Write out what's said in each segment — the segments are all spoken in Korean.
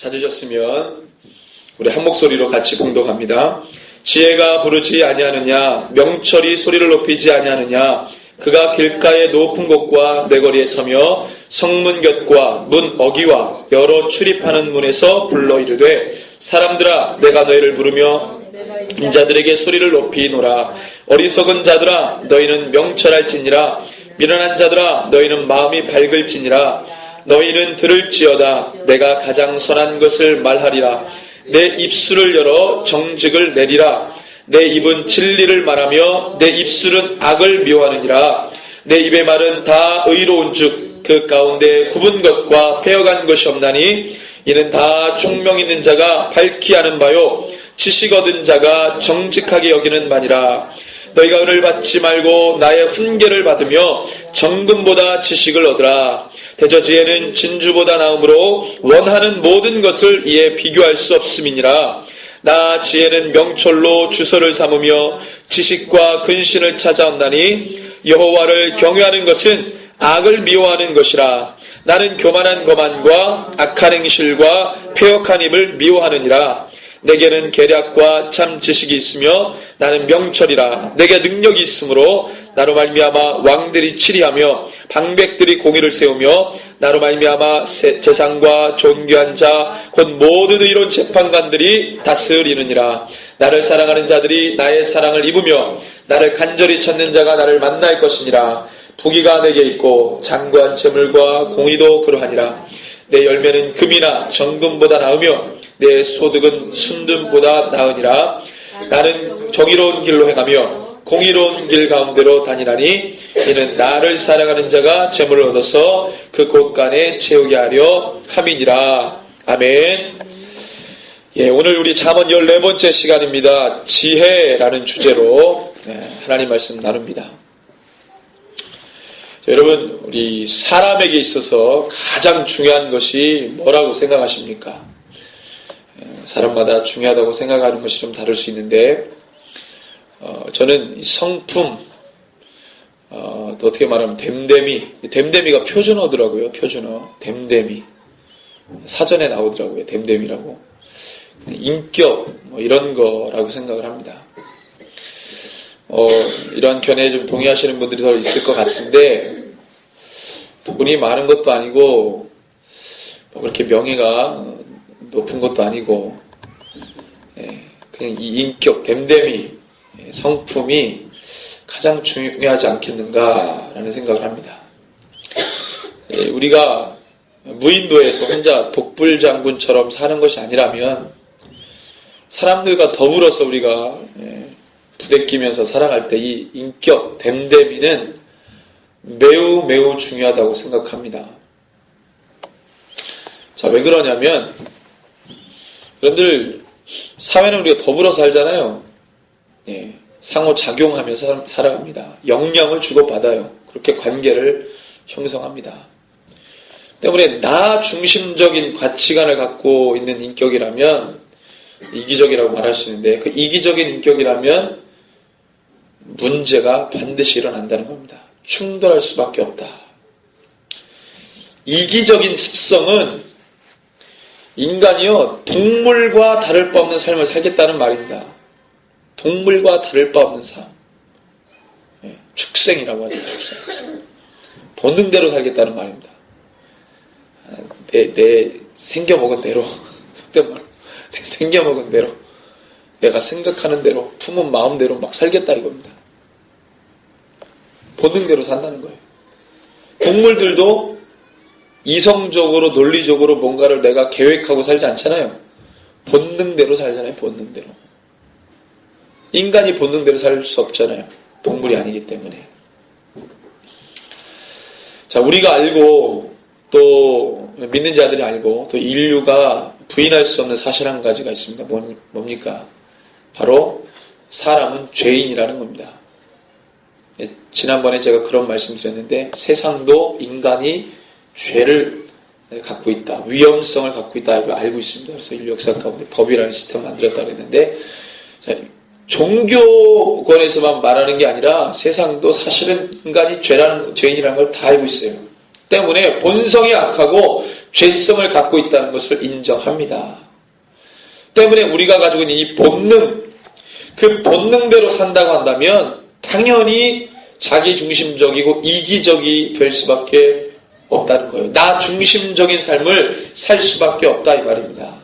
찾으셨으면 우리 한 목소리로 같이 봉독합니다. 지혜가 부르지 아니하느냐, 명철이 소리를 높이지 아니하느냐, 그가 길가의 높은 곳과 내거리에 서며 성문 곁과 문 어기와 여러 출입하는 문에서 불러 이르되, 사람들아 내가 너희를 부르며 인자들에게 소리를 높이노라. 어리석은 자들아 너희는 명철할지니라. 미련한 자들아 너희는 마음이 밝을지니라. 너희는 들을지어다. 내가 가장 선한 것을 말하리라. 내 입술을 열어 정직을 내리라. 내 입은 진리를 말하며 내 입술은 악을 미워하느니라. 내 입의 말은 다 의로운 즉 그 가운데 굽은 것과 패어간 것이 없나니 이는 다 총명 있는 자가 밝히 아는 바요 지식 얻은 자가 정직하게 여기는 바니라. 너희가 은을 받지 말고 나의 훈계를 받으며 정금보다 지식을 얻으라. 대저지혜는 진주보다 나음으로 원하는 모든 것을 이에 비교할 수 없음이니라. 나 지혜는 명철로 주소를 삼으며 지식과 근신을 찾아온다니 여호와를 경외하는 것은 악을 미워하는 것이라. 나는 교만한 거만과 악한 행실과 패역한 입을 미워하느니라. 내게는 계략과 참 지식이 있으며 나는 명철이라. 내게 능력이 있으므로 나로 말미암아 왕들이 치리하며 방백들이 공의를 세우며 나로 말미암아 재상과 존귀한 자 곧 모든 의로운 재판관들이 다스리느니라. 나를 사랑하는 자들이 나의 사랑을 입으며 나를 간절히 찾는 자가 나를 만날 것이니라. 부귀가 내게 있고 장구한 재물과 공의도 그러하니라. 내 열매는 금이나 정금보다 나으며 내 소득은 순금보다 나으니라. 나는 정의로운 길로 행하며 공의로운 길 가운데로 다니나니 이는 나를 사랑하는 자가 재물을 얻어서 그 곳간에 채우게 하려 함이니라. 아멘. 예, 오늘 우리 잠언 14번째 시간입니다. 지혜라는 주제로 하나님 말씀 나눕니다. 자, 여러분, 우리 사람에게 있어서 가장 중요한 것이 뭐라고 생각하십니까? 사람마다 중요하다고 생각하는 것이 좀 다를 수 있는데, 저는 성품, 또 어떻게 말하면 댐데미가 표준어더라고요. 표준어. 댐데미. 사전에 나오더라고요. 댐데미라고. 인격, 이런 거라고 생각을 합니다. 이러한 견해에 좀 동의하시는 분들이 더 있을 것 같은데, 돈이 많은 것도 아니고, 그렇게 명예가 높은 것도 아니고, 그냥 이 인격, 댐데미, 성품이 가장 중요하지 않겠는가라는 생각을 합니다. 우리가 무인도에서 혼자 독불장군처럼 사는 것이 아니라면, 사람들과 더불어서 우리가 부대끼면서 살아갈 때 이 인격, 댐데미는 매우 매우 중요하다고 생각합니다. 자, 왜 그러냐면, 여러분들, 사회는 우리가 더불어 살잖아요. 상호 작용하면서 살아갑니다. 영향을 주고받아요. 그렇게 관계를 형성합니다. 때문에 나 중심적인 가치관을 갖고 있는 인격이라면 이기적이라고 말할 수 있는데, 그 이기적인 인격이라면 문제가 반드시 일어난다는 겁니다. 충돌할 수밖에 없다. 이기적인 습성은 인간이요, 동물과 다를 바 없는 삶을 살겠다는 말입니다. 동물과 다를 바 없는 삶. 축생이라고 하죠, 축생. 본능대로 살겠다는 말입니다. 내 생겨먹은 대로, 속된 말로, 내 생겨먹은 대로, 내가 생각하는 대로, 품은 마음대로 막 살겠다 이겁니다. 본능대로 산다는 거예요. 동물들도 이성적으로, 논리적으로 뭔가를 내가 계획하고 살지 않잖아요. 본능대로 살잖아요, 본능대로. 인간이 본능대로 살 수 없잖아요. 동물이 아니기 때문에. 자, 우리가 알고, 또 믿는 자들이 알고, 또 인류가 부인할 수 없는 사실 한 가지가 있습니다. 뭡니까? 바로 사람은 죄인이라는 겁니다. 지난번에 제가 그런 말씀 드렸는데, 세상도 인간이 죄를 갖고 있다, 위험성을 갖고 있다, 이걸 알고 있습니다. 그래서 인류 역사 가운데 법이라는 시스템을 만들었다고 했는데, 종교권에서만 말하는 게 아니라 세상도 사실은 인간이 죄인이라는 걸 다 알고 있어요. 때문에 본성이 악하고 죄성을 갖고 있다는 것을 인정합니다. 때문에 우리가 가지고 있는 이 본능, 그 본능대로 산다고 한다면 당연히 자기중심적이고 이기적이 될 수밖에 없다는 거예요. 나 중심적인 삶을 살 수밖에 없다 이 말입니다.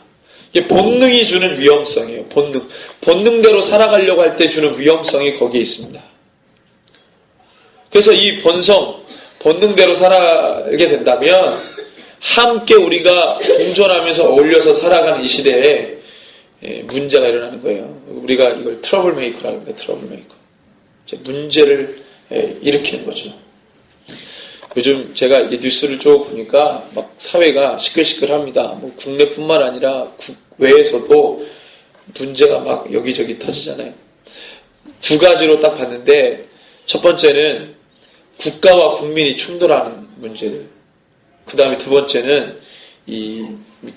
이게 본능이 주는 위험성이에요. 본능대로 살아가려고 할 때 주는 위험성이 거기에 있습니다. 그래서 이 본능대로 살아가게 된다면 함께 우리가 공존하면서 어울려서 살아가는 이 시대에 문제가 일어나는 거예요. 우리가 이걸 트러블 메이커라고 합니다. 트러블 메이커. 문제를 일으키는 거죠. 요즘 제가 이게 뉴스를 쭉 보니까 막 사회가 시끌시끌합니다. 뭐 국내뿐만 아니라 국외에서도 문제가 막 여기저기 터지잖아요. 두 가지로 딱 봤는데 첫 번째는 국가와 국민이 충돌하는 문제들. 그 다음에 두 번째는 이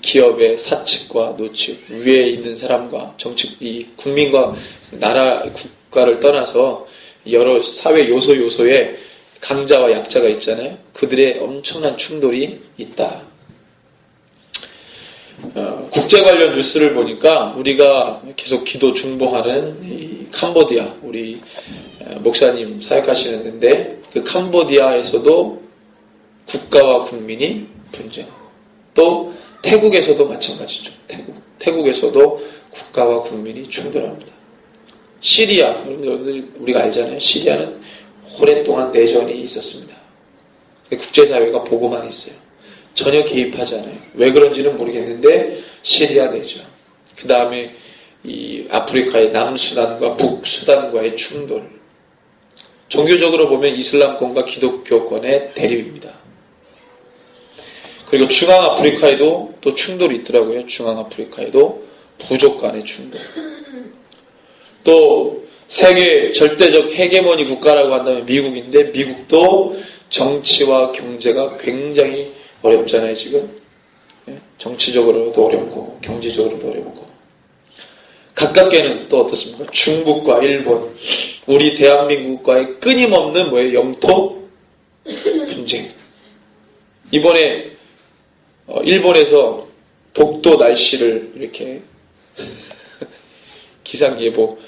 기업의 사측과 노측, 위에 있는 사람과 이 국민과 나라, 국가를 떠나서 여러 사회 요소에 강자와 약자가 있잖아요. 그들의 엄청난 충돌이 있다. 국제 관련 뉴스를 보니까 우리가 계속 기도 중보하는 이 캄보디아, 우리 목사님 사역하시는데 그 캄보디아에서도 국가와 국민이 분쟁. 또 태국에서도 마찬가지죠. 태국에서도 국가와 국민이 충돌합니다. 시리아, 여러분들 우리가 알잖아요. 시리아는 오랫동안 내전이 있었습니다. 국제사회가 보고만 있어요. 전혀 개입하지 않아요. 왜 그런지는 모르겠는데 시리아 내전. 그 다음에 이 아프리카의 남수단과 북수단과의 충돌. 종교적으로 보면 이슬람권과 기독교권의 대립입니다. 그리고 중앙아프리카에도 또 충돌이 있더라고요. 중앙아프리카에도 부족 간의 충돌. 또 세계 절대적 헤게모니 국가라고 한다면 미국인데 미국도 정치와 경제가 굉장히 어렵잖아요. 지금 정치적으로도 어렵고 경제적으로도 어렵고 가깝게는 또 어떻습니까? 중국과 일본, 우리 대한민국과의 끊임없는 영토 분쟁. 이번에 일본에서 독도 날씨를 이렇게 기상예보.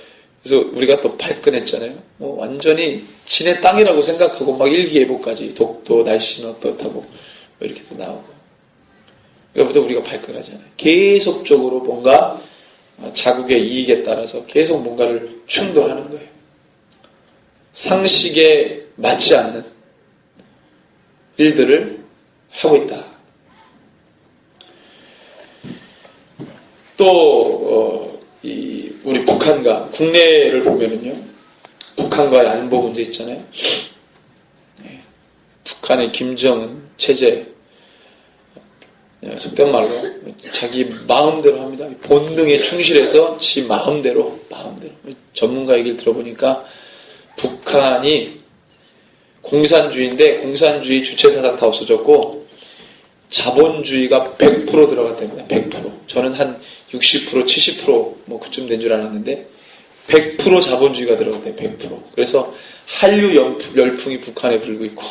그래서 우리가 또 발끈했잖아요. 완전히 진의 땅이라고 생각하고 막 일기예보까지 독도 날씨는 어떻다고 이렇게 또 나오고. 그러니까 우리가 발끈하잖아요. 계속적으로 뭔가 자국의 이익에 따라서 계속 뭔가를 충돌하는 거예요. 상식에 맞지 않는 일들을 하고 있다. 또 우리 북한과 국내를 보면은요, 북한과의 안보 문제 있잖아요. 북한의 김정은 체제, 속된 말로 자기 마음대로 합니다. 본능에 충실해서 지 마음대로. 전문가 얘기를 들어보니까 북한이 공산주의인데 공산주의 주체사상 다 없어졌고 자본주의가 100% 들어갔답니다. 100%. 저는 한 60%, 70% 그쯤 된 줄 알았는데 100% 자본주의가 들어갔대요. 100%. 그래서 한류 열풍이 북한에 불고 있고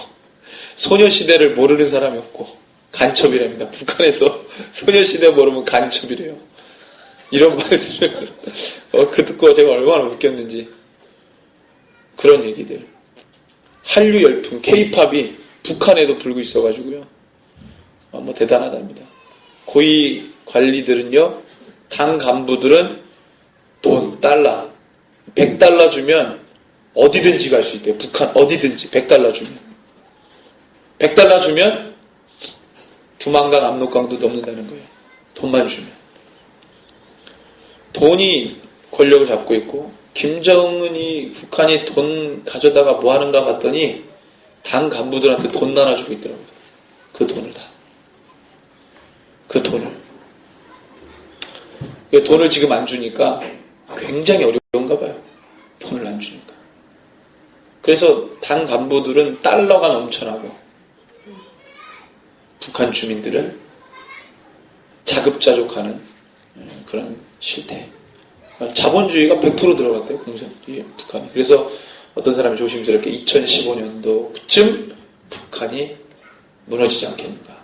소녀시대를 모르는 사람이 없고 간첩이랍니다. 북한에서 소녀시대 모르면 간첩이래요. 이런 말들을 그 듣고 제가 얼마나 웃겼는지. 그런 얘기들. 한류 열풍, K-팝이 북한에도 불고 있어가지고요. 대단하답니다. 고위 관리들은요, 당 간부들은 돈, 달러, 100달러 주면 어디든지 갈 수 있대요. 북한 어디든지 100달러 주면. 100달러 주면 두만강 압록강도 넘는다는 거예요. 돈만 주면. 돈이 권력을 잡고 있고 김정은이 북한이 돈 가져다가 뭐 하는가 봤더니 당 간부들한테 돈 나눠주고 있더라고요. 그 돈을 다. 그 돈을. 돈을 지금 안 주니까 굉장히 어려운가 봐요. 돈을 안 주니까. 그래서 당 간부들은 달러가 넘쳐나고 북한 주민들은 자급자족하는 그런 실태. 자본주의가 100% 들어갔대요. 북한이. 그래서 어떤 사람이 조심스럽게 2015년도 그쯤 북한이 무너지지 않겠는가.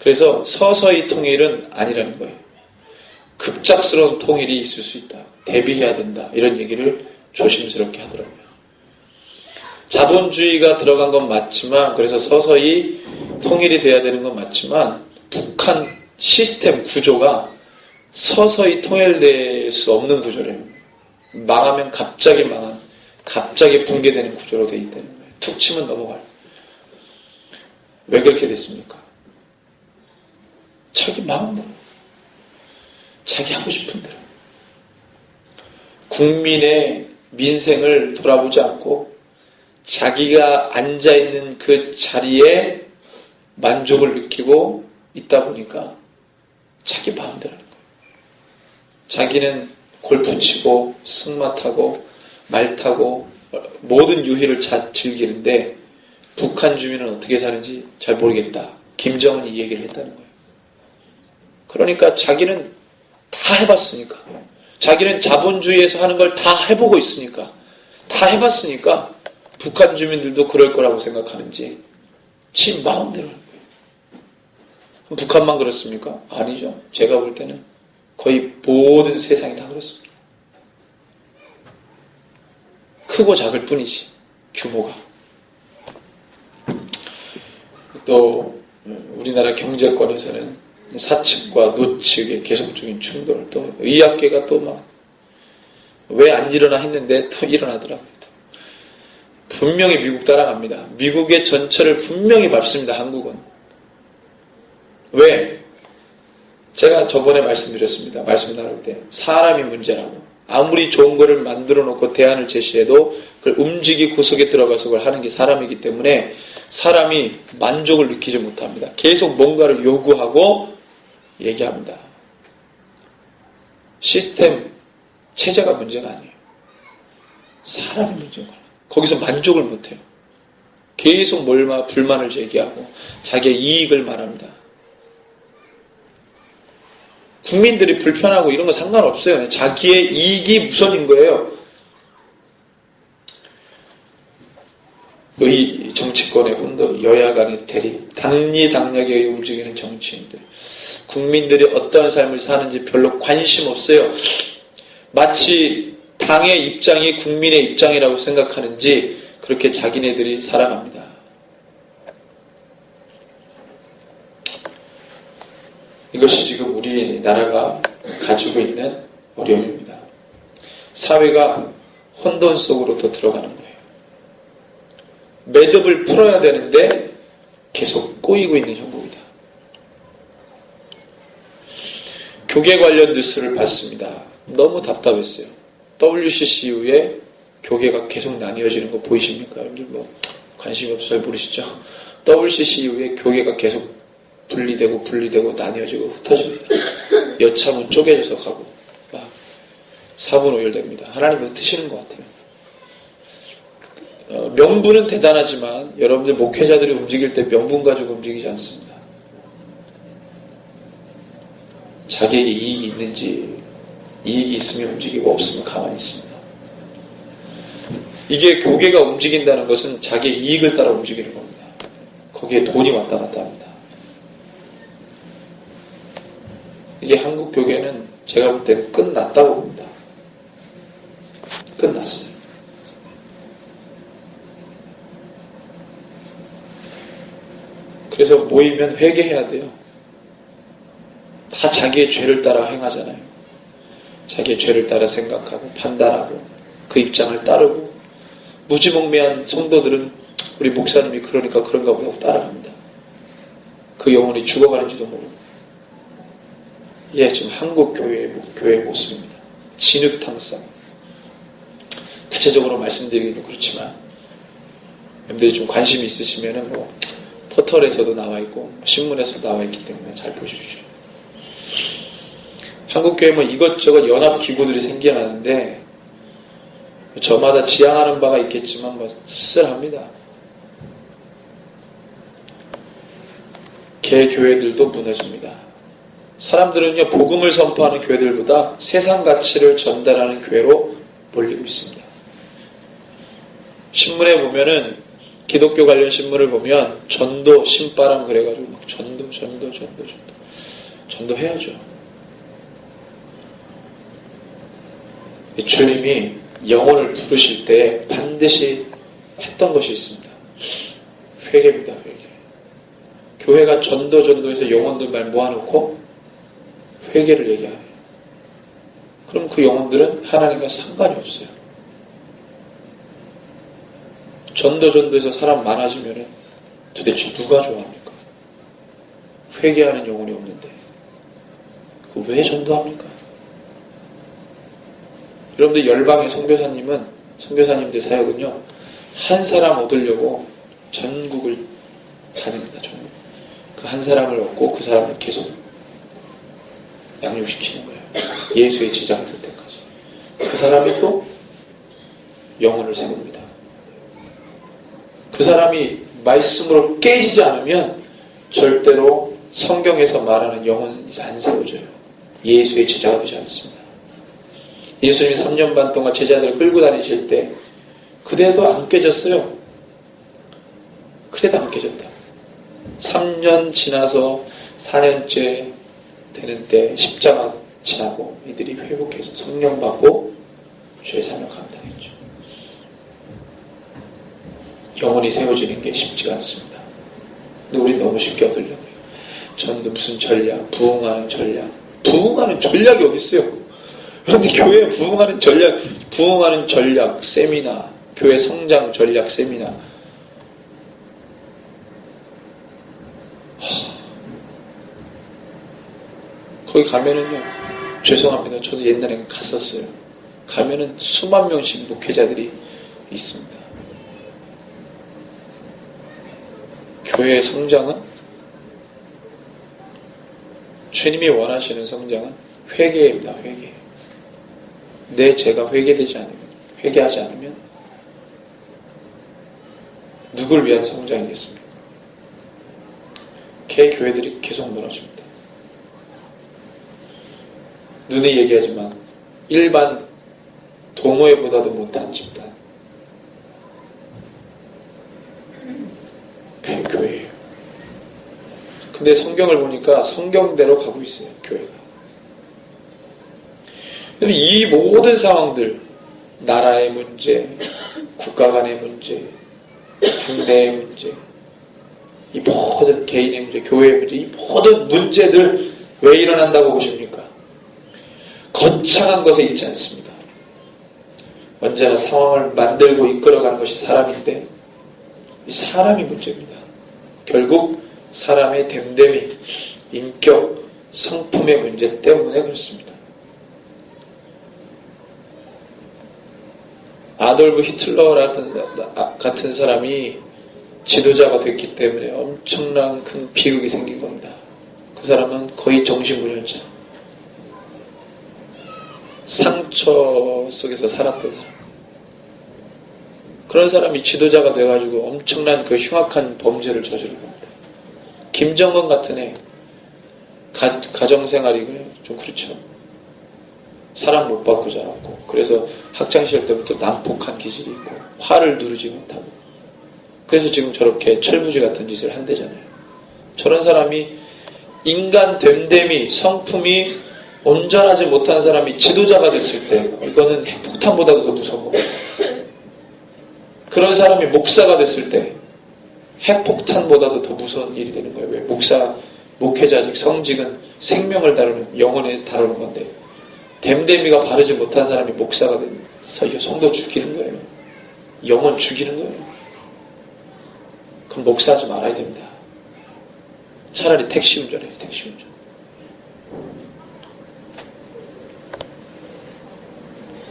그래서 서서히 통일은 아니라는 거예요. 급작스러운 통일이 있을 수 있다. 대비해야 된다. 이런 얘기를 조심스럽게 하더라고요. 자본주의가 들어간 건 맞지만, 그래서 서서히 통일이 돼야 되는 건 맞지만, 북한 시스템 구조가 서서히 통일될 수 없는 구조래요. 망하면 갑자기 망한, 갑자기 붕괴되는 구조로 되어 있다는 거예요. 툭 치면 넘어가요. 왜 그렇게 됐습니까? 자기 마음대로, 자기 하고 싶은 대로. 국민의 민생을 돌아보지 않고 자기가 앉아있는 그 자리에 만족을 느끼고 있다 보니까 자기 마음대로 하는 거예요. 자기는 골프 치고 승마 타고 말 타고 모든 유희를 즐기는데 북한 주민은 어떻게 사는지 잘 모르겠다. 김정은이 이 얘기를 했다는 거예요. 그러니까 자기는 다 해봤으니까, 자기는 자본주의에서 하는 걸 다 해보고 있으니까, 다 해봤으니까 북한 주민들도 그럴 거라고 생각하는지 지 마음대로 하는 거예요. 북한만 그렇습니까? 아니죠. 제가 볼 때는 거의 모든 세상이 다 그렇습니다. 크고 작을 뿐이지, 규모가. 또 우리나라 경제권에서는 사측과 노측의 계속적인 충돌, 또 의학계가 또 막 왜 안 일어나 했는데 또 일어나더라고요. 분명히 미국 따라갑니다. 미국의 전철을 분명히 밟습니다. 한국은. 왜? 제가 저번에 말씀드렸습니다. 말씀 나눌 때 사람이 문제라고. 아무리 좋은 거를 만들어 놓고 대안을 제시해도 그걸 움직이고 속에 들어가서 그걸 하는 게 사람이기 때문에 사람이 만족을 느끼지 못합니다. 계속 뭔가를 요구하고 얘기합니다. 시스템, 체제가 문제가 아니에요. 사람이 문제가 아니에요. 거기서 만족을 못해요. 계속 불만을 제기하고 자기의 이익을 말합니다. 국민들이 불편하고 이런 거 상관없어요. 자기의 이익이 우선인 거예요. 이 정치권의 혼돈, 여야 간의 대립, 당리당략에 움직이는 정치인들, 국민들이 어떠한 삶을 사는지 별로 관심 없어요. 마치 당의 입장이 국민의 입장이라고 생각하는지 그렇게 자기네들이 살아갑니다. 이것이 지금 우리나라가 가지고 있는 어려움입니다. 사회가 혼돈 속으로 더 들어가는 거예요. 매듭을 풀어야 되는데 계속 꼬이고 있는 형국이다. 교계 관련 뉴스를 봤습니다. 너무 답답했어요. WCC 이후에 교계가 계속 나뉘어지는 거 보이십니까? 여러분들 뭐 관심이 없어요. 모르시죠? WCC 이후에 교계가 계속 분리되고 나뉘어지고 흩어집니다. 여차문 쪼개져서 가고 막 사분오열됩니다. 하나님은 흩으시는 것 같아요. 명분은 대단하지만 여러분들 목회자들이 움직일 때 명분 가지고 움직이지 않습니다. 자기에게 이익이 있는지, 이익이 있으면 움직이고 없으면 가만히 있습니다. 이게 교계가 움직인다는 것은 자기의 이익을 따라 움직이는 겁니다. 거기에 돈이 왔다 갔다 합니다. 이게 한국 교계는 제가 볼 때는 끝났다고 봅니다. 끝났어요. 그래서 모이면 회개해야 돼요. 다 자기의 죄를 따라 행하잖아요. 자기의 죄를 따라 생각하고 판단하고 그 입장을 따르고 무지몽매한 성도들은 우리 목사님이 그러니까 그런가 보다 하고 따라갑니다. 그 영혼이 죽어가는지도 모르고. 예, 지금 한국 교회의 모습입니다. 진흙탕성. 구체적으로 말씀드리기는 그렇지만 여러분들이 좀 관심이 있으시면은 뭐 포털에서도 나와 있고 신문에서도 나와 있기 때문에 잘 보십시오. 한국교회 뭐 이것저것 연합기구들이 생겨나는데 저마다 지향하는 바가 있겠지만 뭐 씁쓸합니다. 개교회들도 무너집니다. 사람들은요 복음을 선포하는 교회들보다 세상 가치를 전달하는 교회로 몰리고 있습니다. 신문에 보면은 기독교 관련 신문을 보면 전도, 신바람 그래가지고 막 전도 해야죠. 주님이 영혼을 부르실 때 반드시 했던 것이 있습니다. 회개입니다. 회개. 교회가 전도해서 영혼들만 모아놓고 회개를 얘기해요. 그럼 그 영혼들은 하나님과 상관이 없어요. 전도해서 사람 많아지면 도대체 누가 좋아합니까? 회개하는 영혼이 없는데 왜 전도합니까? 여러분들 열방의 선교사님들 사역은요, 한 사람 얻으려고 전국을 다닙니다. 전국. 그 한 사람을 얻고 그 사람을 계속 양육시키는 거예요. 예수의 제자가 될 때까지. 그 사람이 또 영혼을 세웁니다. 그 사람이 말씀으로 깨지지 않으면 절대로 성경에서 말하는 영혼이 안 세워져요. 예수의 제자가 되지 않습니다. 예수님이 3년 반 동안 제자들을 끌고 다니실 때 그대도 안 깨졌어요. 그래도 안 깨졌다. 3년 지나서 4년째 되는 때 십자가 지나고 이들이 회복해서 성령 받고 죄 사명 감당했죠. 영혼이 세워지는 게 쉽지가 않습니다. 근데 우리 너무 쉽게 얻으려고 해요. 전도 무슨 전략, 부흥하는 전략이 어디 있어요? 그런데 교회에 부흥하는 전략 세미나, 교회 성장 전략 세미나. 거기 가면은요, 죄송합니다. 저도 옛날에 갔었어요. 가면은 수만 명씩 목회자들이 있습니다. 교회의 성장은, 주님이 원하시는 성장은 회개입니다. 회개. 제가 회개하지 않으면 누굴 위한 성장이겠습니까? 교회들이 계속 무너집니다. 눈이 얘기하지만 일반 동호회보다도 못한 집단. 그게 교회예요. 근데 성경을 보니까 성경대로 가고 있어요. 교회가. 이 모든 상황들, 나라의 문제, 국가 간의 문제, 국내의 문제, 이 모든 개인의 문제, 교회의 문제, 이 모든 문제들 왜 일어난다고 보십니까? 거창한 것에 있지 않습니다. 언제나 상황을 만들고 이끌어가는 것이 사람인데 이 사람이 문제입니다. 결국 사람의 됨됨이, 인격, 성품의 문제 때문에 그렇습니다. 아돌프 히틀러 같은 사람이 지도자가 됐기 때문에 엄청난 큰 비극이 생긴 겁니다. 그 사람은 거의 정신분열자. 상처 속에서 살았던 사람. 그런 사람이 지도자가 돼가지고 엄청난 그 흉악한 범죄를 저지른 겁니다. 김정은 같은 애, 가정생활이 좀 그렇죠. 사랑 못 받고 자랐고, 그래서 학창시절 때부터 난폭한 기질이 있고, 화를 누르지 못하고, 그래서 지금 저렇게 철부지 같은 짓을 한대잖아요. 저런 사람이 인간 됨됨이, 성품이 온전하지 못한 사람이 지도자가 됐을 때, 이거는 핵폭탄보다도 더 무서운 겁니다. 그런 사람이 목사가 됐을 때, 핵폭탄보다도 더 무서운 일이 되는 거예요. 왜? 목회자직, 성직은 생명을 다루는, 영혼을 다루는 건데, 됨됨이가 바르지 못한 사람이 목사가 돼서 성도 죽이는 거예요. 영혼 죽이는 거예요. 그럼 목사하지 말아야 됩니다. 차라리 택시 운전해요. 택시 운전.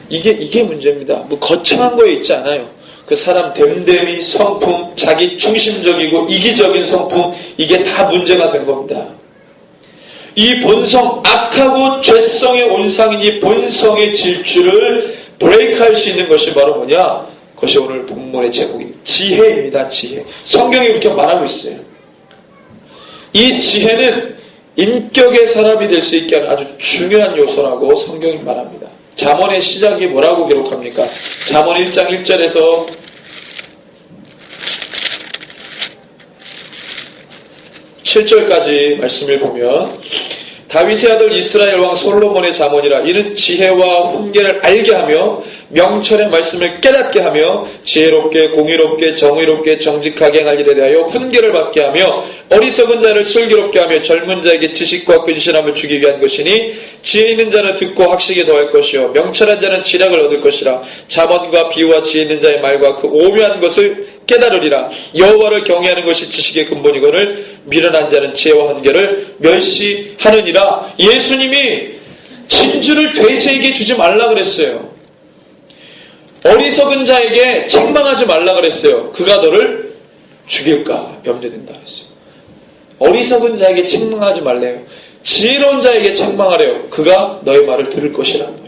이게 문제입니다. 뭐 거창한 거에 있지 않아요. 그 사람 됨됨이, 성품, 자기 중심적이고 이기적인 성품, 이게 다 문제가 된 겁니다. 이 본성, 악하고 죄성의 온상인 이 본성의 질주를 브레이크할 수 있는 것이 바로 뭐냐? 그것이 오늘 본문의 제목인 지혜입니다. 지혜. 성경이 이렇게 말하고 있어요. 이 지혜는 인격의 사람이 될 수 있게 하는 아주 중요한 요소라고 성경이 말합니다. 잠언의 시작이 뭐라고 기록합니까? 잠언 1장 1절에서 7절까지 말씀을 보면 다윗의 아들 이스라엘 왕 솔로몬의 자문이라. 이는 지혜와 훈계를 알게 하며 명철의 말씀을 깨닫게 하며 지혜롭게 공의롭게 정의롭게 정직하게 행할 일에 대하여 훈계를 받게 하며 어리석은 자를 슬기롭게 하며 젊은 자에게 지식과 근신함을 주기 위한 것이니 지혜 있는 자는 듣고 학식에 더할 것이요 명철한 자는 지략을 얻을 것이라. 자문과 비유와 지혜 있는 자의 말과 그 오묘한 것을 깨달으리라. 여호와를 경외하는 것이 지식의 근본이거늘 미련한 자는 지혜와 훈계를 멸시하느니라. 예수님이 진주를 돼지에게 주지 말라 그랬어요. 어리석은 자에게 책망하지 말라 그랬어요. 그가 너를 죽일까 염려된다 그랬어요. 어리석은 자에게 책망하지 말래요. 지혜로운 자에게 책망하래요. 그가 너의 말을 들을 것이라는 거예요.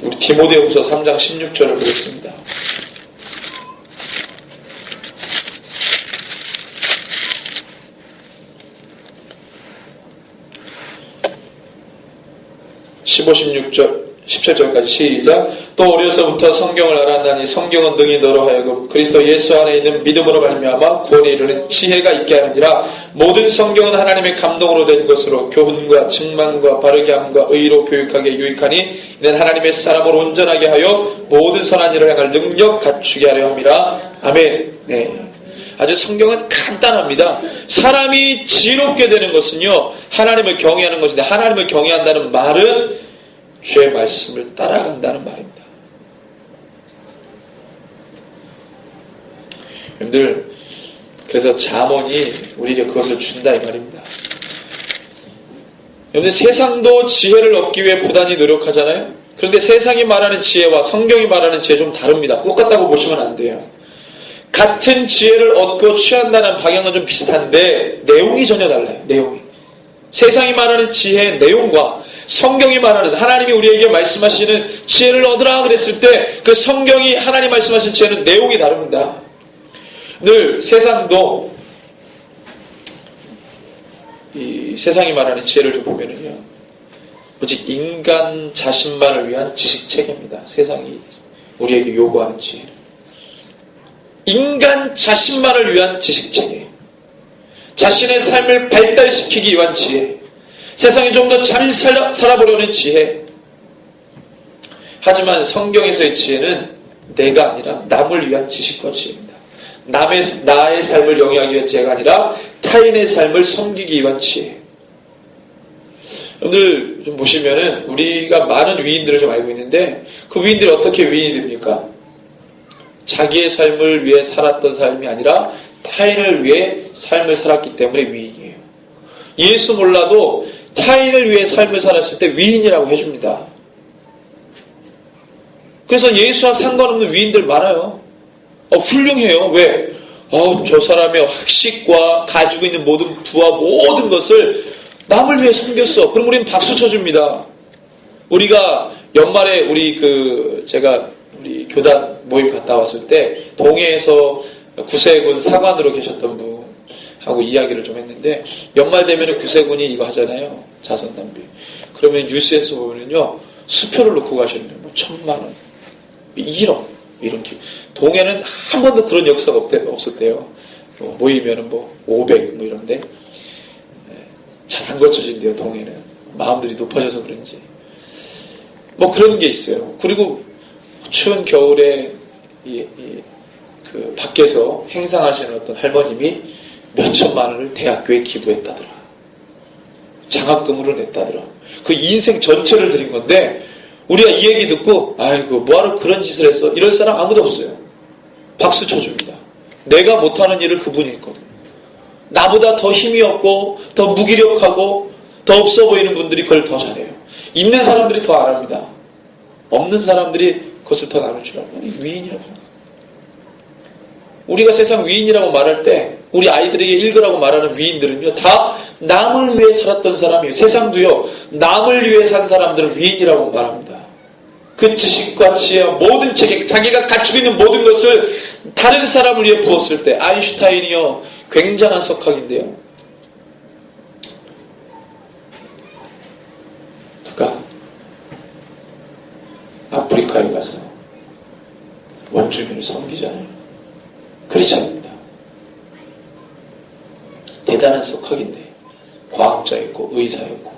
우리 디모데후서 3장 16절을 보겠습니다. (15, 16절) 17절까지 시작. 또 어려서부터 성경을 알았나니 성경은 능히 너로 하여금 그리스도 예수 안에 있는 믿음으로 말미암아 구원에 이르는 지혜가 있게 하느니라. 모든 성경은 하나님의 감동으로 된 것으로 교훈과 증망과 바르게 함과 의로 교육하게 유익하니 이는 하나님의 사람으로 온전하게 하여 모든 선한 일을 행할 능력 갖추게 하려 함이라. 아멘. 네. 아주 성경은 간단합니다. 사람이 지혜롭게 되는 것은요, 하나님을 경외하는 것인데, 하나님을 경외한다는 말은 주의 말씀을 따라간다는 말입니다. 여러분들, 그래서 잠언이 우리에게 그것을 준다 이 말입니다. 여러분들, 세상도 지혜를 얻기 위해 부단히 노력하잖아요. 그런데 세상이 말하는 지혜와 성경이 말하는 지혜 좀 다릅니다. 똑같다고 보시면 안 돼요. 같은 지혜를 얻고 취한다는 방향은 좀 비슷한데 내용이 전혀 달라요. 내용이. 세상이 말하는 지혜의 내용과 성경이 말하는, 하나님이 우리에게 말씀하시는 지혜를 얻으라 그랬을 때 그 성경이 하나님 말씀하신 지혜는 내용이 다릅니다. 늘 세상도 이 세상이 말하는 지혜를 좀 보면은요, 오직 인간 자신만을 위한 지식 체계입니다. 세상이 우리에게 요구하는 지혜는 인간 자신만을 위한 지식 체계, 자신의 삶을 발달시키기 위한 지혜, 세상이 좀 더 잘 살아보려는 지혜. 하지만 성경에서의 지혜는 내가 아니라 남을 위한 지식과 지혜입니다. 나의 삶을 영위하기 위한 지혜가 아니라 타인의 삶을 섬기기 위한 지혜. 여러분들 좀 보시면은 우리가 많은 위인들을 좀 알고 있는데 그 위인들이 어떻게 위인이 됩니까? 자기의 삶을 위해 살았던 삶이 아니라 타인을 위해 삶을 살았기 때문에 위인이에요. 예수 몰라도 타인을 위해 삶을 살았을 때 위인이라고 해줍니다. 그래서 예수와 상관없는 위인들 많아요. 훌륭해요. 왜? 저 사람의 학식과 가지고 있는 모든 부와 모든 것을 남을 위해 섬겼어. 그럼 우리는 박수 쳐줍니다. 우리가 연말에 제가 우리 교단 모임 갔다 왔을 때 동해에서 구세군 사관으로 계셨던 분하고 이야기를 좀 했는데, 연말 되면 구세군이 이거 하잖아요. 자선 낭비. 그러면 뉴스에서 보면요, 수표를 놓고 가시는 거예요. 1,000만 원, 1억 이런 기. 동해는 한 번도 그런 역사가 없었대요. 모이면은 500 이런데 잘 안 거쳐진대요. 동해는 마음들이 높아져서 그런지 그런 게 있어요. 그리고 추운 겨울에 그 밖에서 행상하시는 어떤 할머님이 몇천만 원을 대학교에 기부했다더라. 장학금으로 냈다더라. 그 인생 전체를 드린 건데 우리가 이 얘기 듣고 아이고 뭐하러 그런 짓을 했어? 이런 사람 아무도 없어요. 박수 쳐줍니다. 내가 못하는 일을 그분이 했거든. 나보다 더 힘이 없고 더 무기력하고 더 없어 보이는 분들이 그걸 더 잘해요. 있는 사람들이 더 안 합니다. 없는 사람들이 그것을 더 나눌 줄 알고 위인이라고 생각합니다. 우리가 세상 위인이라고 말할 때 우리 아이들에게 읽으라고 말하는 위인들은요, 다 남을 위해 살았던 사람이에요. 세상도요, 남을 위해 산 사람들은 위인이라고 말합니다. 그 지식과 지혜와 모든 체계, 자기가 갖추고 있는 모든 것을 다른 사람을 위해 부었을 때, 아인슈타인이요, 굉장한 석학인데요, 그가 아프리카에 가서 원주민을 섬기잖아요. 크리스천입니다. 대단한 석학인데 과학자였고 의사였고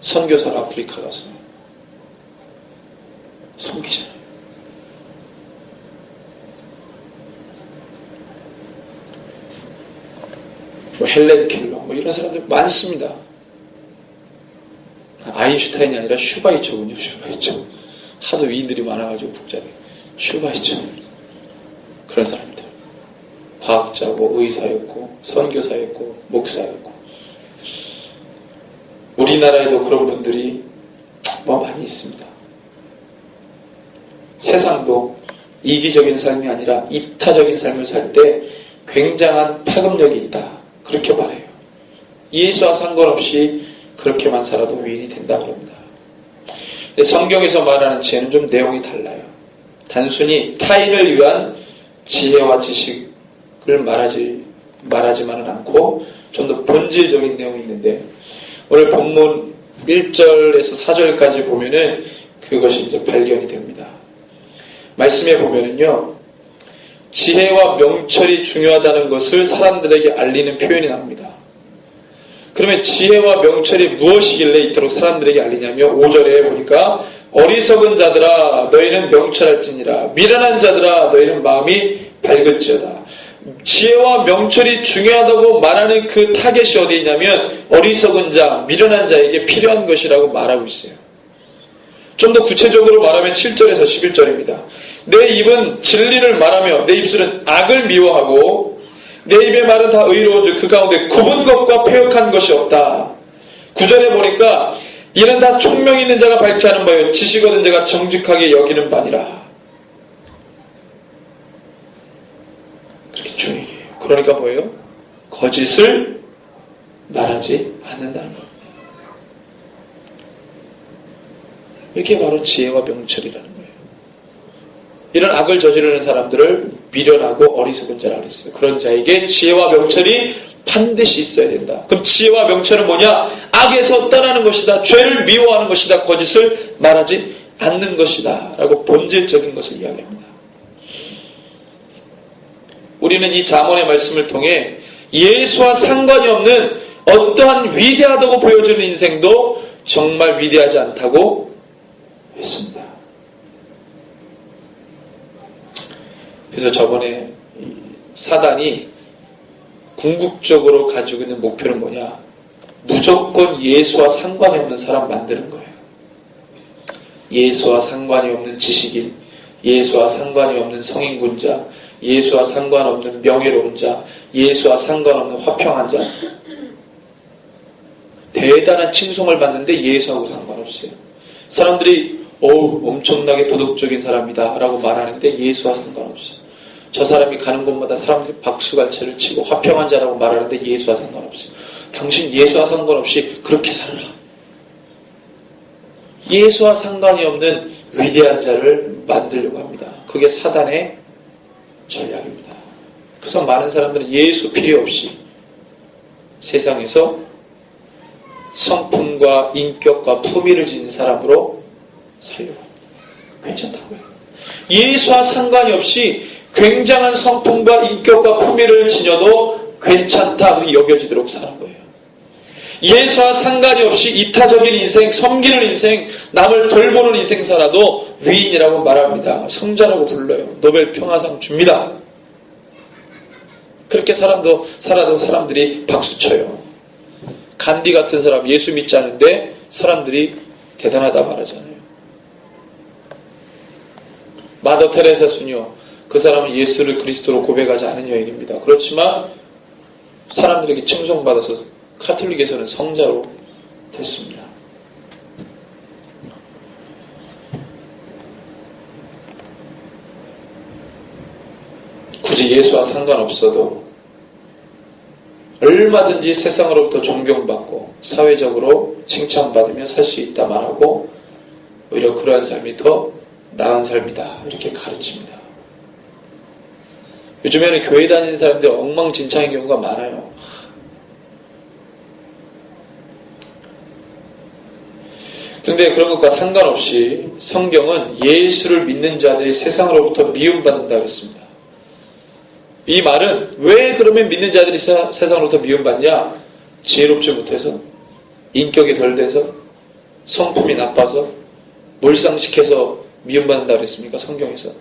선교사로 아프리카 가서 섬기잖아요. 헬렌 켈러 이런 사람들 많습니다. 아인슈타인이 아니라 슈바이처군요. 슈바이처. 하도 위인들이 많아가지고 복잡해. 슈바이처. 그런 사람들. 과학자고 의사였고 선교사였고 목사였고. 우리나라에도 그런 분들이 많이 있습니다. 세상도 이기적인 삶이 아니라 이타적인 삶을 살 때 굉장한 파급력이 있다. 그렇게 말해요. 예수와 상관없이 그렇게만 살아도 위인이 된다고 합니다. 성경에서 말하는 지혜는 좀 내용이 달라요. 단순히 타인을 위한 지혜와 지식을 말하지만은 않고 좀 더 본질적인 내용이 있는데 오늘 본문 1절에서 4절까지 보면은 그것이 이제 발견이 됩니다. 말씀에 보면은요, 지혜와 명철이 중요하다는 것을 사람들에게 알리는 표현이 나옵니다. 그러면 지혜와 명철이 무엇이길래 이토록 사람들에게 알리냐면 5절에 보니까 어리석은 자들아 너희는 명철할지니라 미련한 자들아 너희는 마음이 밝을지어다. 지혜와 명철이 중요하다고 말하는 그 타겟이 어디 있냐면 어리석은 자, 미련한 자에게 필요한 것이라고 말하고 있어요. 좀 더 구체적으로 말하면 7절에서 11절입니다. 내 입은 진리를 말하며 내 입술은 악을 미워하고 내 입의 말은 다 의로운 즉 그 가운데 굽은 것과 패역한 것이 없다. 9절에 보니까 이는 다 총명 있는 자가 밝히하는 바요 지식 얻은 자가 정직하게 여기는 바니라. 그렇게 중요해요. 그러니까 뭐예요? 거짓을 말하지 않는다는 겁니다. 이게 바로 지혜와 명철이라는 거예요. 이런 악을 저지르는 사람들을 미련하고 어리석은 자라고 했어요. 그런 자에게 지혜와 명철이 반드시 있어야 된다. 그럼 지혜와 명철은 뭐냐? 악에서 떠나는 것이다. 죄를 미워하는 것이다. 거짓을 말하지 않는 것이다. 라고 본질적인 것을 이야기합니다. 우리는 이 잠언의 말씀을 통해 예수와 상관이 없는 어떠한 위대하다고 보여주는 인생도 정말 위대하지 않다고 했습니다. 그래서 저번에 사단이 궁극적으로 가지고 있는 목표는 뭐냐? 무조건 예수와 상관이 없는 사람 만드는 거예요. 예수와 상관이 없는 지식인, 예수와 상관이 없는 성인군자, 예수와 상관없는 명예로운 자, 예수와 상관없는 화평한 자. 대단한 칭송을 받는데 예수하고 상관없어요. 사람들이 엄청나게 도덕적인 사람이다 라고 말하는데 예수와 상관없어요. 저 사람이 가는 곳마다 사람들이 박수갈채를 치고 화평한 자라고 말하는데 예수와 상관없어요. 당신 예수와 상관없이 그렇게 살라. 예수와 상관이 없는 위대한 자를 만들려고 합니다. 그게 사단의 전략입니다. 그래서 많은 사람들은 예수 필요 없이 세상에서 성품과 인격과 품위를 지닌 사람으로 살려고 합니다. 괜찮다고요. 예수와 상관이 없이 굉장한 성품과 인격과 품위를 지녀도 괜찮다 여겨지도록 사는 거예요. 예수와 상관이 없이 이타적인 인생, 섬기는 인생, 남을 돌보는 인생 살아도 위인이라고 말합니다. 성자라고 불러요. 노벨 평화상 줍니다. 그렇게 살아도 사람들이 박수쳐요. 간디 같은 사람 예수 믿지 않은데 사람들이 대단하다 말하잖아요. 마더 테레사 수녀, 그 사람은 예수를 그리스도로 고백하지 않은 여인입니다. 그렇지만 사람들에게 칭송받아서 카톨릭에서는 성자로 됐습니다. 굳이 예수와 상관없어도 얼마든지 세상으로부터 존경받고 사회적으로 칭찬받으며 살 수 있다 말하고 오히려 그러한 삶이 더 나은 삶이다 이렇게 가르칩니다. 요즘에는 교회 다니는 사람들이 엉망진창인 경우가 많아요. 그런데 그런 것과 상관없이 성경은 예수를 믿는 자들이 세상으로부터 미움받는다고 했습니다. 이 말은 왜 그러면 믿는 자들이 세상으로부터 미움받냐? 지혜롭지 못해서, 인격이 덜 돼서, 성품이 나빠서, 몰상식해서 미움받는다 그랬습니까? 성경에서.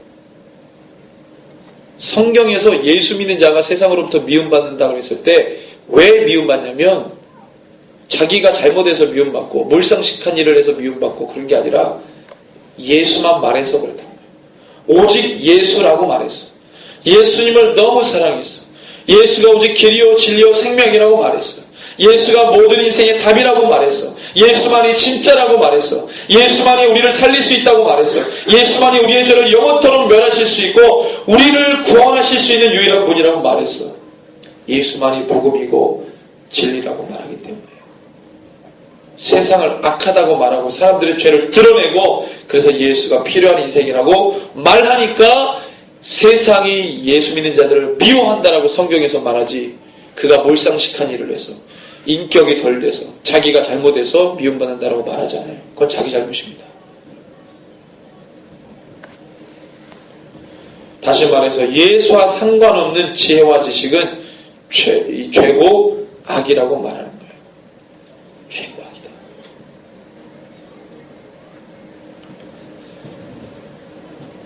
성경에서 예수 믿는 자가 세상으로부터 미움받는다 그랬을 때 왜 미움받냐면 자기가 잘못해서 미움받고 몰상식한 일을 해서 미움받고 그런 게 아니라 예수만 말해서 그렇다. 오직 예수라고 말했어. 예수님을 너무 사랑했어. 예수가 오직 길이요 진리요 생명이라고 말했어. 예수가 모든 인생의 답이라고 말했어. 예수만이 진짜라고 말했어. 예수만이 우리를 살릴 수 있다고 말했어. 예수만이 우리의 죄를 영원토록 멸하실 수 있고 우리를 구원하실 수 있는 유일한 분이라고 말했어. 예수만이 복음이고 진리라고 말하기 때문에 세상을 악하다고 말하고 사람들의 죄를 드러내고 그래서 예수가 필요한 인생이라고 말하니까 세상이 예수 믿는 자들을 미워한다라고 성경에서 말하지 그가 몰상식한 일을 해서 인격이 덜 돼서 자기가 잘못해서 미움받는다라고 말하잖아요. 그건 자기 잘못입니다. 다시 말해서 예수와 상관없는 지혜와 지식은 죄고 악이라고 말하는 거예요. 죄고 악이다.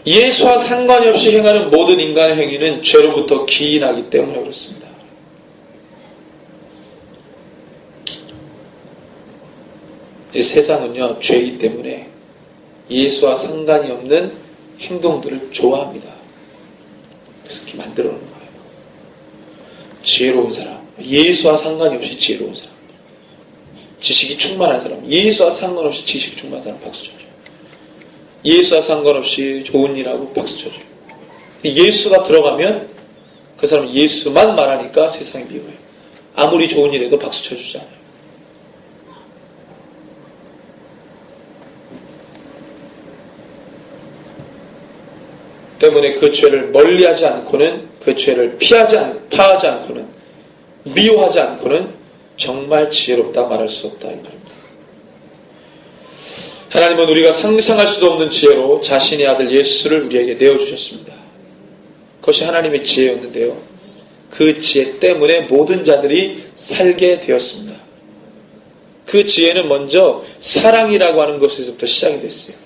예수와 상관이 없이 행하는 모든 인간의 행위는 죄로부터 기인하기 때문에 그렇습니다. 이 세상은요, 죄이기 때문에 예수와 상관이 없는 행동들을 좋아합니다. 그래서 이렇게 만들어 놓은 거예요. 지혜로운 사람, 예수와 상관이 없이 지혜로운 사람, 지식이 충만한 사람, 예수와 상관없이 지식이 충만한 사람 박수 쳐줘요. 예수와 상관없이 좋은 일하고 박수 쳐줘요. 예수가 들어가면 그 사람은 예수만 말하니까 세상이 미워해요. 아무리 좋은 일해도 박수 쳐주잖아요. 때문에 그 죄를 멀리하지 않고는 그 죄를 파하지 않고는 미워하지 않고는 정말 지혜롭다 말할 수 없다 이 말입니다. 하나님은 우리가 상상할 수도 없는 지혜로 자신의 아들 예수를 우리에게 내어주셨습니다. 그것이 하나님의 지혜였는데요. 그 지혜 때문에 모든 자들이 살게 되었습니다. 그 지혜는 먼저 사랑이라고 하는 것에서부터 시작이 됐어요.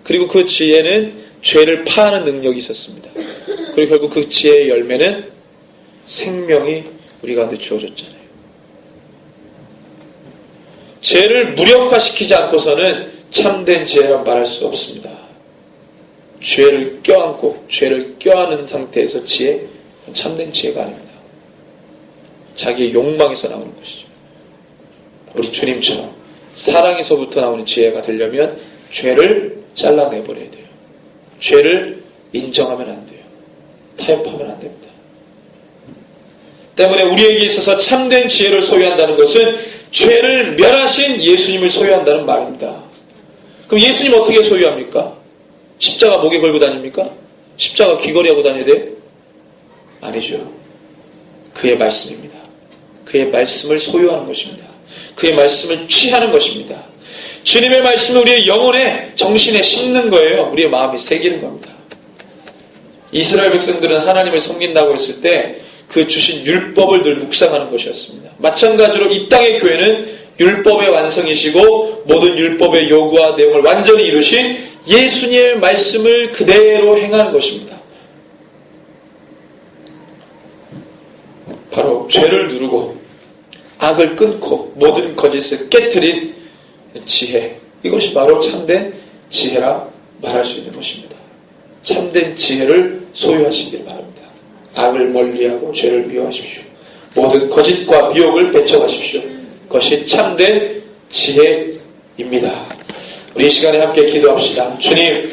그리고 그 지혜는 죄를 파하는 능력이 있었습니다. 그리고 결국 그 지혜의 열매는 생명이 우리 가운데 주어졌잖아요. 죄를 무력화시키지 않고서는 참된 지혜란 말할 수 없습니다. 죄를 껴안고 죄를 껴안은 상태에서 지혜, 참된 지혜가 아닙니다. 자기의 욕망에서 나오는 것이죠. 우리 주님처럼 사랑에서부터 나오는 지혜가 되려면 죄를 잘라내버려야 돼요. 죄를 인정하면 안 돼요. 타협하면 안 됩니다. 때문에 우리에게 있어서 참된 지혜를 소유한다는 것은 죄를 멸하신 예수님을 소유한다는 말입니다. 그럼 예수님 어떻게 소유합니까? 십자가 목에 걸고 다닙니까? 십자가 귀걸이하고 다녀야 돼요? 아니죠. 그의 말씀입니다. 그의 말씀을 소유하는 것입니다. 그의 말씀을 취하는 것입니다. 주님의 말씀은 우리의 영혼에 정신에 심는 거예요. 우리의 마음이 새기는 겁니다. 이스라엘 백성들은 하나님을 섬긴다고 했을 때 그 주신 율법을 늘 묵상하는 것이었습니다. 마찬가지로 이 땅의 교회는 율법의 완성이시고 모든 율법의 요구와 내용을 완전히 이루신 예수님의 말씀을 그대로 행하는 것입니다. 바로 죄를 누르고 악을 끊고 모든 거짓을 깨트린 지혜, 이것이 바로 참된 지혜라 말할 수 있는 것입니다. 참된 지혜를 소유하시길 바랍니다. 악을 멀리하고 죄를 미워하십시오. 모든 거짓과 미혹을 배척하십시오. 그것이 참된 지혜입니다. 우리 이 시간에 함께 기도합시다. 주님,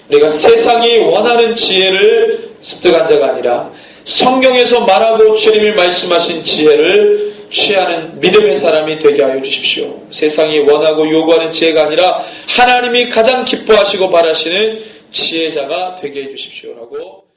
우리가 세상이 원하는 지혜를 습득한 자가 아니라 성경에서 말하고 주님이 말씀하신 지혜를 취하는 믿음의 사람이 되게 하여 주십시오. 세상이 원하고 요구하는 지혜가 아니라 하나님이 가장 기뻐하시고 바라시는 지혜자가 되게 해 주십시오라고